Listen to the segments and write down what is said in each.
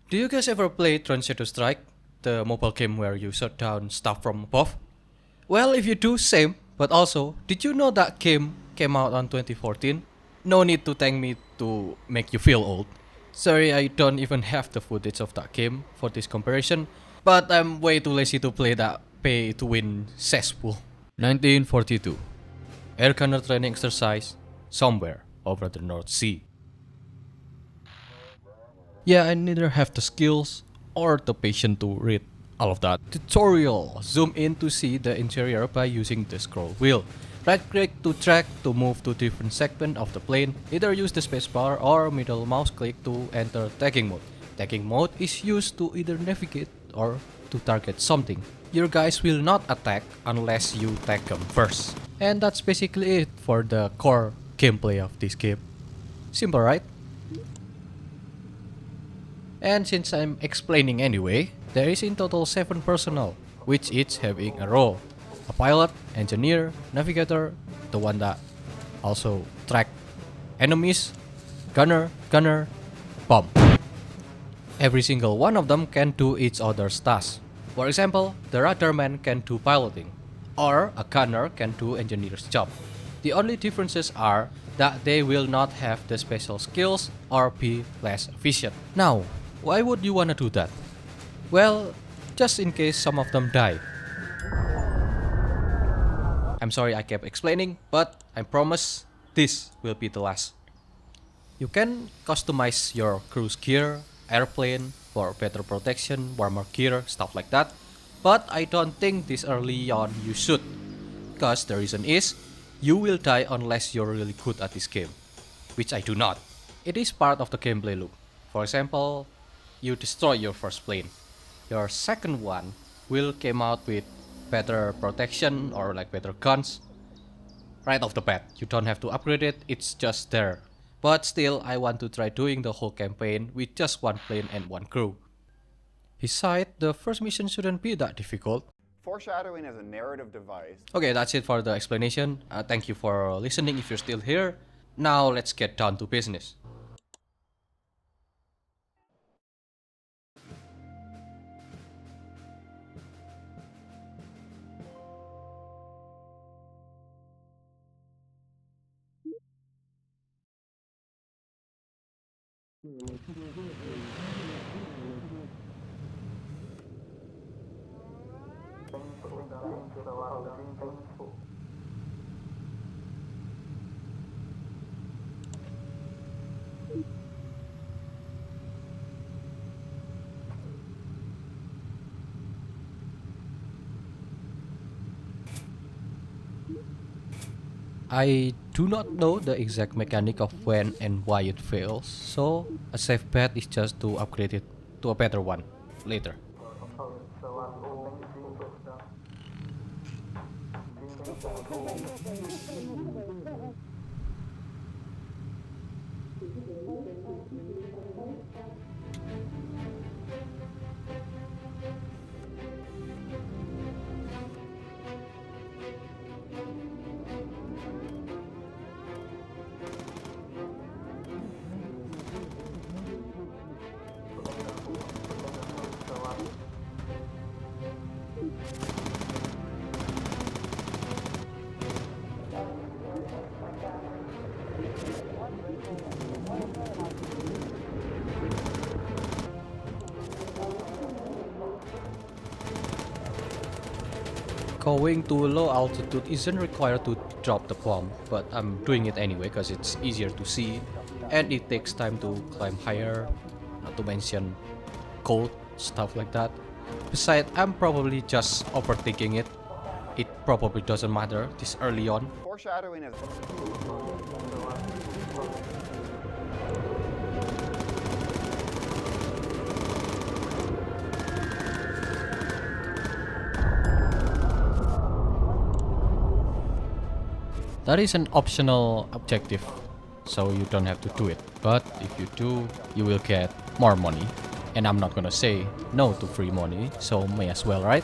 Do you guys ever play Tron Shadow Strike, the mobile game where you shut down stuff from above? Well, if you do, same. But also, did you know that game came out on 2014? No need to thank me to make you feel old. Sorry, I don't even have the footage of that game for this comparison, but I'm way too lazy to play that pay to win cesspool. 1942. Air gunner training exercise somewhere over the North Sea. Yeah, I neither have the skills or the patience to read all of that. Tutorial. Zoom in to see the interior by using the scroll wheel. Right click to track to move to different segment of the plane. Either use the spacebar or middle mouse click to enter tagging mode. Tagging mode is used to either navigate or to target something. Your guys will not attack unless you tag them first. And that's basically it for the core gameplay of this game. Simple, right? And since I'm explaining anyway, there is in total 7 personnel, which each having a role. A pilot, engineer, navigator, the one that also track enemies, gunner, bomb. Every single one of them can do each other's tasks. For example, the radarman can do piloting, or a gunner can do engineer's job. The only differences are that they will not have the special skills or be less efficient. Now, why would you wanna do that? Well, just in case some of them die. I'm sorry I kept explaining, but I promise this will be the last. You can customize your cruise gear, airplane, for better protection, warmer gear, stuff like that. But I don't think this early on you should. Because the reason is, you will die unless you're really good at this game. Which I do not. It is part of the gameplay loop. For example, you destroy your first plane. Your second one will come out with better protection or like better guns. Right off the bat, you don't have to upgrade it, it's just there. But still, I want to try doing the whole campaign with just one plane and one crew. Besides, the first mission shouldn't be that difficult. Foreshadowing is a narrative device. Okay, that's it for the explanation. Thank you for listening if you're still here. Now let's get down to business. I do not know the exact mechanic of when and why it fails, so a safe bet is just to upgrade it to a better one later. Going to low altitude isn't required to drop the bomb, but I'm doing it anyway because it's easier to see and it takes time to climb higher, not to mention cold, stuff like that. Besides, I'm probably just overthinking it. It probably doesn't matter this early on. Foreshadowing is... That is an optional objective, so you don't have to do it. But if you do, you will get more money. And I'm not gonna say no to free money, so may as well, right?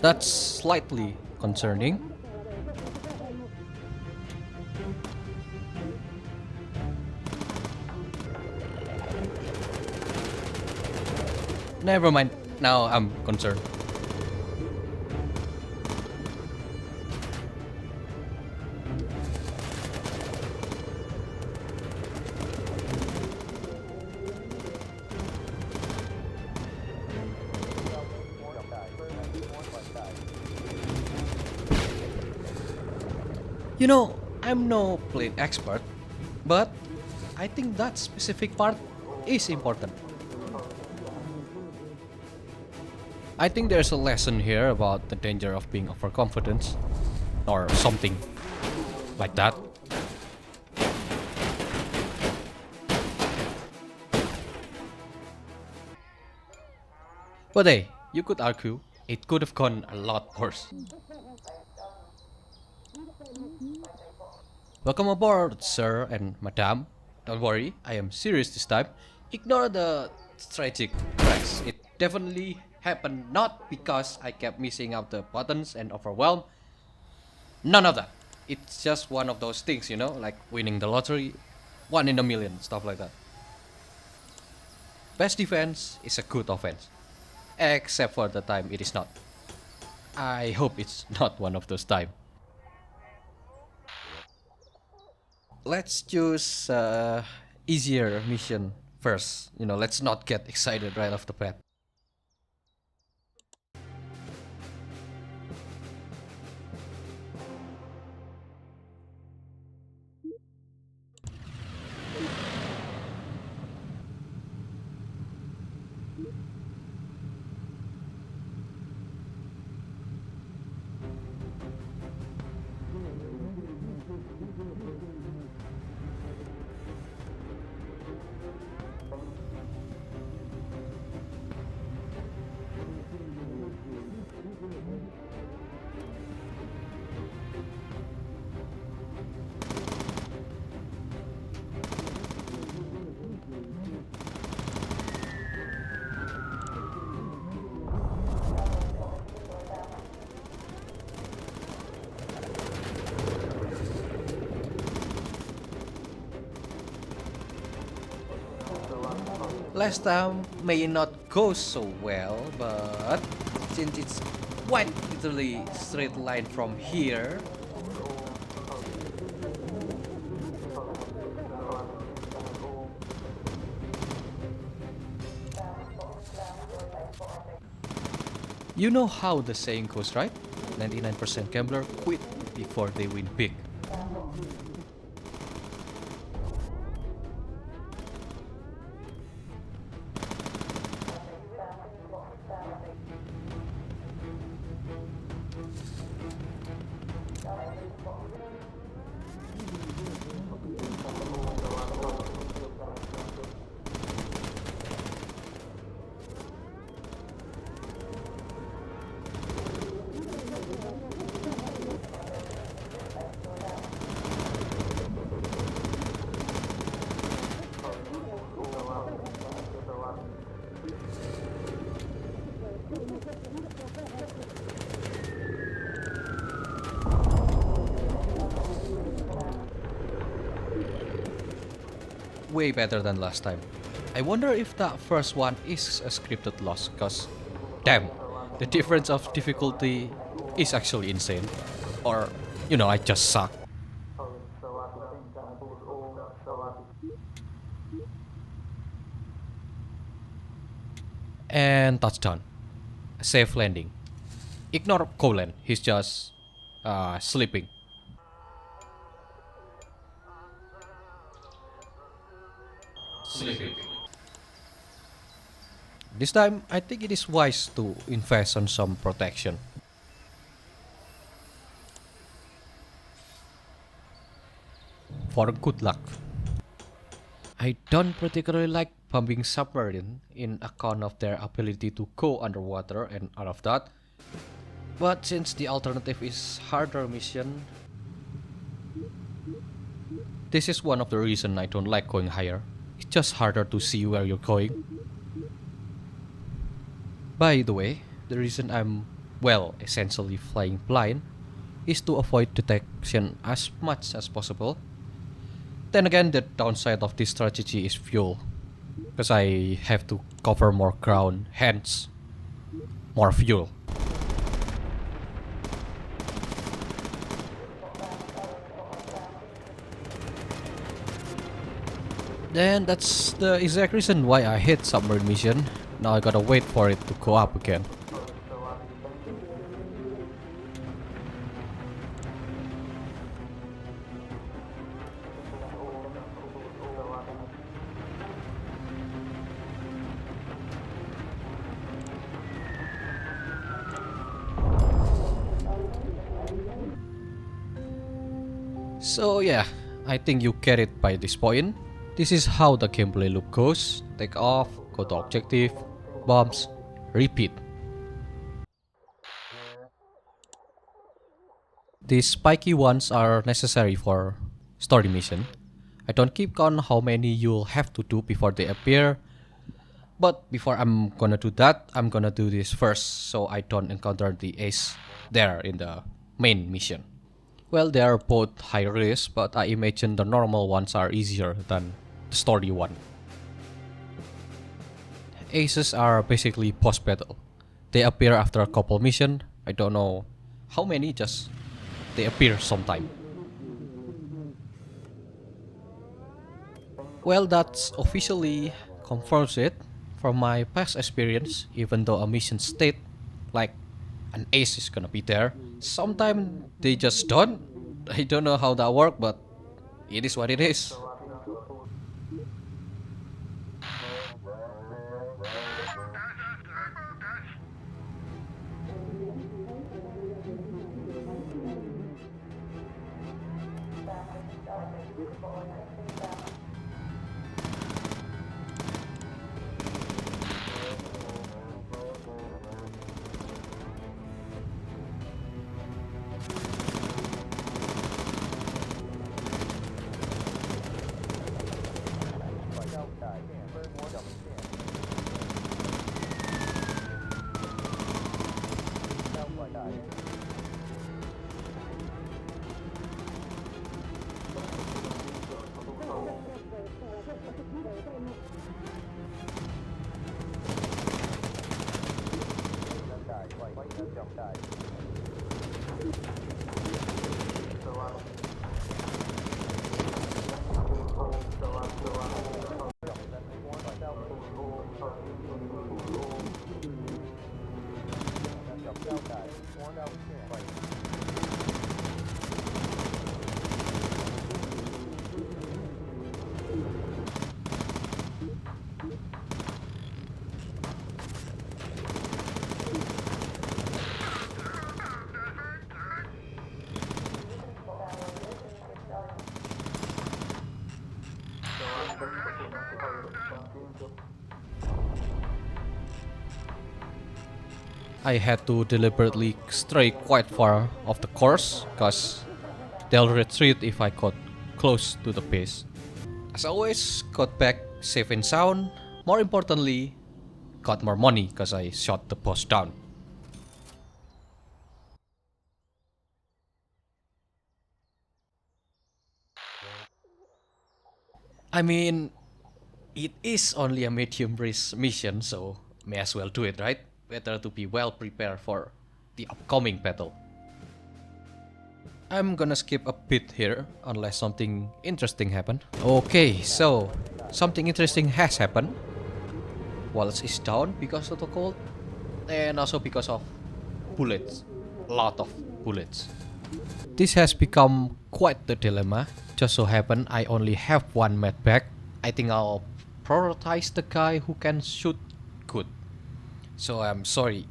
That's slightly concerning. Never mind, now I'm concerned. You know, I'm no plane expert, but I think that specific part is important. I think there's a lesson here about the danger of being overconfident or something like that. But hey, you could argue it could have gone a lot worse. Welcome aboard, sir and madam. Don't worry, I am serious this time. Ignore the tragic cracks. It definitely happened not because I kept missing out the buttons and overwhelmed. None of that. It's just one of those things, like winning the lottery, one in a million, stuff like that. Best defense is a good offense, except for the time it is not. I hope it's not one of those times. Let's choose easier mission first. Let's not get excited right off the bat. Last time may not go so well, but since it's quite literally straight line from here, you know how the saying goes, right? 99% gambler quit before they win big. Way better than last time. I wonder if that first one is a scripted loss, cause damn, the difference of difficulty is actually insane. Or, I just suck. And touchdown. Safe landing. Ignore Colin, he's just sleeping. This time, I think it is wise to invest on some protection. For good luck. I don't particularly like pumping submarine in account of their ability to go underwater and all of that. But since the alternative is harder mission, this is one of the reasons I don't like going higher. It's just harder to see where you're going. By the way, the reason I'm well, essentially flying blind, is to avoid detection as much as possible. Then again, the downside of this strategy is fuel, because I have to cover more ground, hence more fuel. Then that's the exact reason why I hate submarine mission. Now I gotta wait for it to go up again. So yeah, I think you get it by this point. This is how the gameplay loop goes. Take off, go to objective, bombs, repeat. These spiky ones are necessary for story mission. I don't keep count how many you'll have to do before they appear. But before I'm gonna do that, I'm gonna do this first so I don't encounter the ace there in the main mission. Well, they are both high risk, but I imagine the normal ones are easier than the story one. Aces are basically post battle. They appear after a couple mission. I don't know how many, just they appear sometime. Well, that's officially confirms it. From my past experience, even though a mission state like an ace is gonna be there, sometimes they just don't. I don't know how that works, but it is what it is. I had to deliberately stray quite far off the course, cause they'll retreat if I got close to the base. As always, got back safe and sound. More importantly, got more money cause I shot the boss down. I mean, it is only a medium risk mission, so may as well do it, right? Better to be well prepared for the upcoming battle. I'm gonna skip a bit here unless something interesting happened. Okay, so something interesting has happened. Wallace is down because of the cold and also because of bullets. A lot of bullets. This has become quite the dilemma. Just so happen I only have one medpack. I think I'll prioritize the guy who can shoot good. So I'm sorry.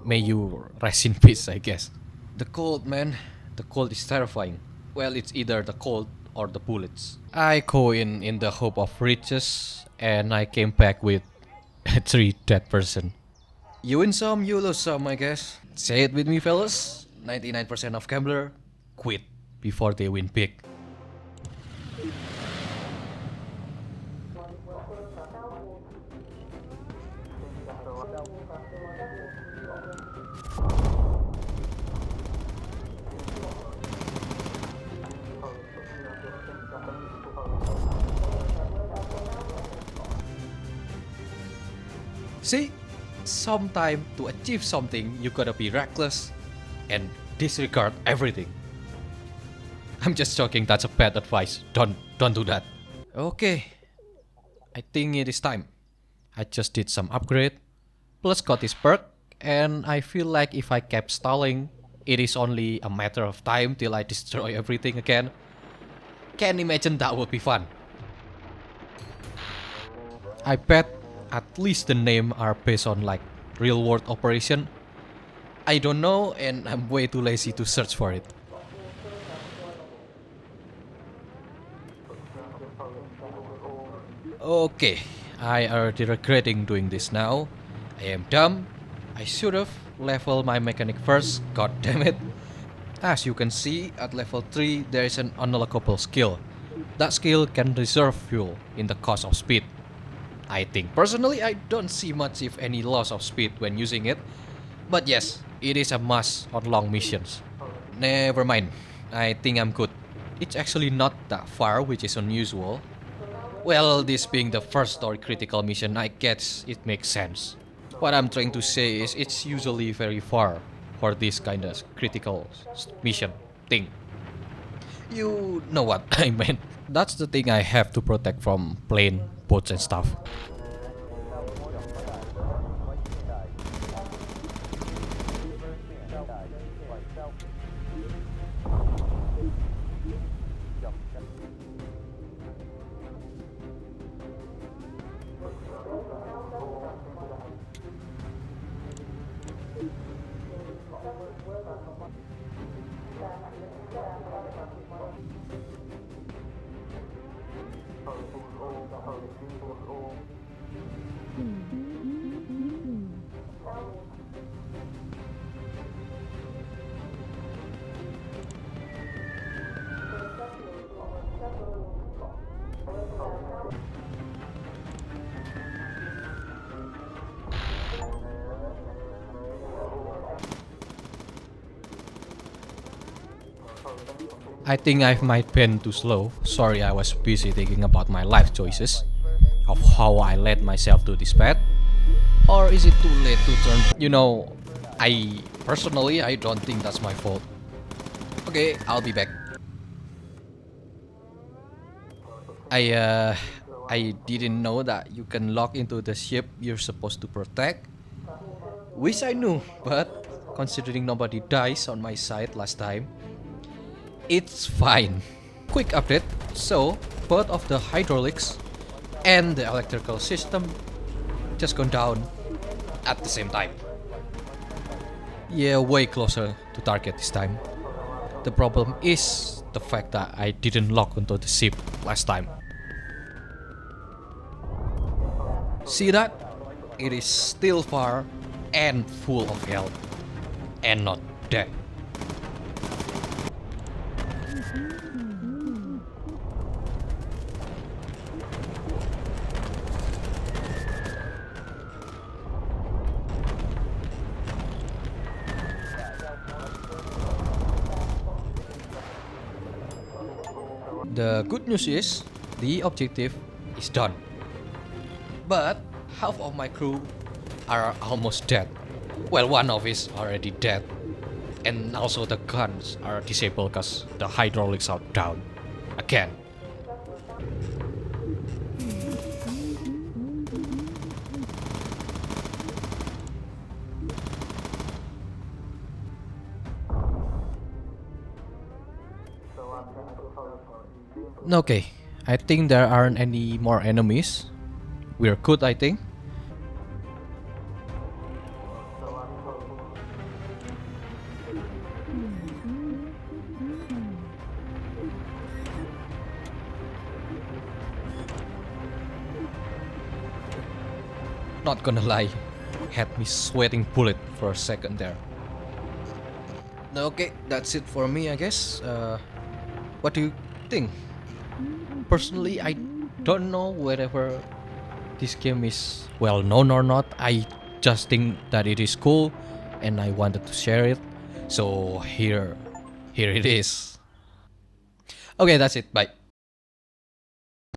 May you rest in peace, I guess. The cold, man. The cold is terrifying. Well, it's either the cold or the bullets. I go in the hope of riches, and I came back with 3 dead person. You win some, you lose some, I guess. Say it with me, fellas. 99% of gambler quit before they win big. See, sometime to achieve something, you gotta be reckless and disregard everything. I'm just joking, that's a bad advice. Don't do that. Okay, I think it is time. I just did some upgrade, plus got this perk, and I feel like if I kept stalling, it is only a matter of time till I destroy everything again. Can imagine that would be fun. I bet at least the name are based on like real world operation. I don't know and I'm way too lazy to search for it. Okay, I already regretting doing this now. I am dumb. I should have leveled my mechanic first, god damn it. As you can see, at level 3 there is an unlockable skill. That skill can reserve fuel in the cost of speed. I think personally I don't see much if any loss of speed when using it. But yes, it is a must on long missions. Never mind, I think I'm good. It's actually not that far, which is unusual. Well, this being the first story critical mission, I guess it makes sense. What I'm trying to say is it's usually very far for this kind of critical mission thing. You know what I meant. That's the thing I have to protect from plane, boats and stuff. I think I might been too slow. Sorry, I was busy thinking about my life choices, of how I led myself to this path. Or is it too late to turn? I personally I don't think that's my fault. Okay, I'll be back. I didn't know that you can log into the ship you're supposed to protect. Wish I knew, but considering nobody dies on my side last time, it's fine. Quick update, so both of the hydraulics and the electrical system just gone down at the same time. Yeah, way closer to target this time. The problem is the fact that I didn't lock onto the ship last time. See that? It is still far and full of health and not dead. The good news is the objective is done. But half of my crew are almost dead. Well, one of is already dead. And also the guns are disabled because the hydraulics are down. Again. Okay, I think there aren't any more enemies. We're good, I think. Not gonna lie, had me sweating bullet for a second there. Okay, that's it for me, I guess. What do you think? Personally, I don't know whether this game is well known or not. I just think that it is cool and I wanted to share it. So here it is. Okay, that's it. Bye.